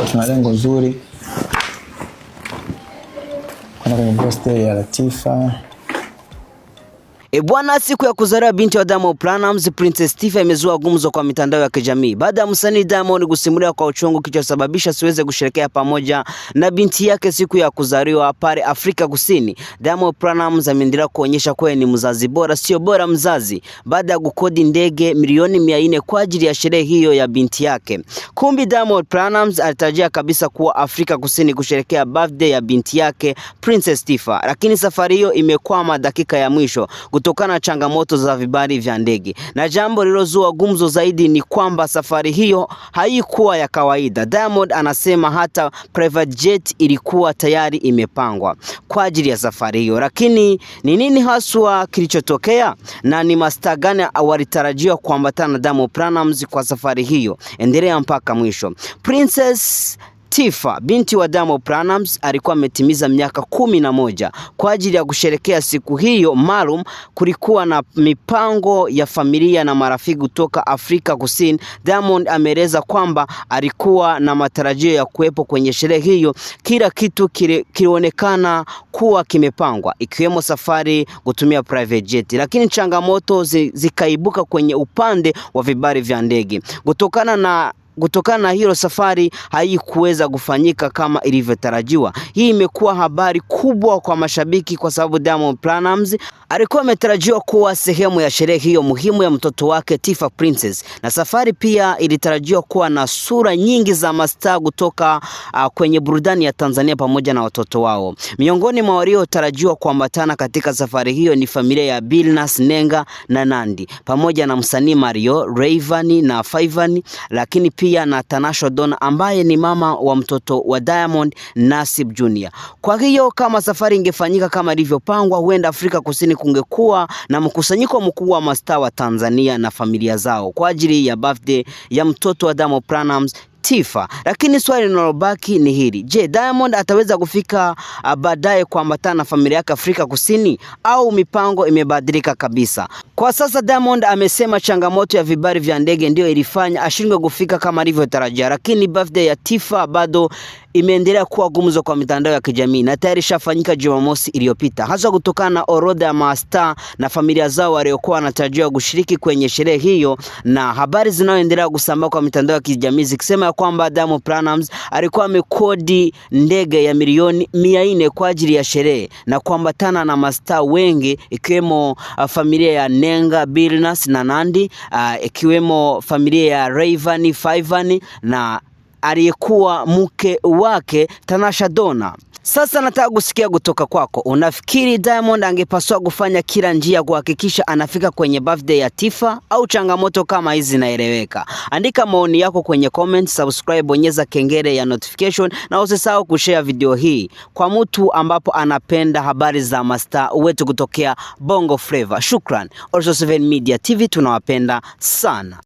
Tuna lengo zuri kwenye birthday ya Latifa. Bwana, siku ya kuzaliwa binti wa Diamond Platnumz, Princess Tifa, imezua gumzo kwa mitandao ya kijamii baada ya msanii Diamond kusimulia kwa uchungu kilichosababisha siweze kusherehekea pamoja na binti yake siku ya kuzaliwa pale Afrika Kusini. Diamond Platnumz ameendelea kuonyesha kuwa ni mzazi bora sio bora mzazi baada ya kukodi ndege milioni 400 kwa ajili ya sherehe hiyo ya binti yake. Kumbi Diamond Platnumz alitarajia kabisa kuwa Afrika Kusini kusherehekea birthday ya binti yake Princess Tifa, lakini safari hiyo imekwama dakika ya mwisho kutokana na changamoto za vibali vya ndege. Na jambo lilozua gumzo zaidi ni kwamba safari hiyo haikuwa ya kawaida. Diamond anasema hata private jet ilikuwa tayari imepangwa kwa ajili ya safari hiyo. Lakini ni nini haswa kilichotokea na ni mastaa gani walitarajiwa kuambatana na Diamond Platnumz kwa safari hiyo? Endelea mpaka mwisho. Princess Tifa, binti wa Diamond Platnumz, alikuwa ametimiza miaka 11. Kwa ajili ya kusherehekea siku hiyo maalum, kulikuwa na mipango ya familia na marafiki kutoka Afrika Kusini. Diamond ameeleza kwamba alikuwa na matarajio ya kuwepo kwenye sherehe hiyo. Kila kitu kilionekana kuwa kimepangwa, ikiwemo safari kutumia private jet, lakini changamoto zikaibuka kwenye upande wa vibali vya ndege. Kutokana na hilo, safari haikuweza kufanyika kama ilivyotarajiwa. Hii imekuwa habari kubwa kwa mashabiki kwa sababu Diamond Platnumz alikuwa ametarajiwa kuwa sehemu ya sherehe hiyo muhimu ya mtoto wake Tifa Princess, na safari pia ilitarajiwa kuwa na sura nyingi za mastaa kutoka kwenye burudani ya Tanzania pamoja na watoto wao. Miongoni mwa waliotarajiwa kuambatana katika safari hiyo ni familia ya Billnass, Nenga na Nandy pamoja na msanii Mario, Rayvanny na Fyvanny, lakini pia na Tanasha Donna ambaye ni mama wa mtoto wa Diamond, Nasib Jr. Kwa hiyo kama safari ingefanyika kama ilivyopangwa, huenda Afrika Kusini kungekuwa na mkusanyiko mkubwa wa mastaa wa Tanzania na familia zao kwa ajili ya birthday ya mtoto wa Diamond Platnumz, Tifa. Lakini swali linalobaki ni hili: je, Diamond ataweza kufika baadaye kuambatana na familia yake Afrika Kusini au mipango imebadilika kabisa? Kwa sasa Diamond amesema changamoto ya vibali vya ndege ndio ilifanya ashindwe kufika kama alivyotarajia, lakini birthday ya Tifa bado imeendelea kuwa gumzo kwa mitandao ya kijamii na tayari shafanyika Jumamosi iliyopita, hasa kutokana na orodha ya mastaa na familia zao waliokuwa wanatarajiwa kushiriki kwenye sherehe hiyo, na habari zinazoendelea kusambaa kwa mitandao ya kijamii zikisema kwamba Diamond Platnumz alikuwa amekodi ndege ya milioni 400 kwa ajili ya sherehe na kuambatana na mastaa wengi ikiwemo familia ya Nenga, Billnass na Nandy, ikiwemo familia ya Rayvanny, Fyvanny na aliyekuwa mke wake Tanasha Donna. Sasa nataka kusikia kutoka kwako. Unafikiri Diamond angepaswa kufanya kila njia kuhakikisha anafika kwenye birthday ya Tifa au changamoto kama hizi zinaeleweka? Andika maoni yako kwenye comment, subscribe, bonyeza kengele ya notification na usisahau kushare video hii kwa mtu ambapo anapenda habari za mastaa wetu kutokea Bongo Flava. Shukran. Also 7 Media TV tunawapenda sana.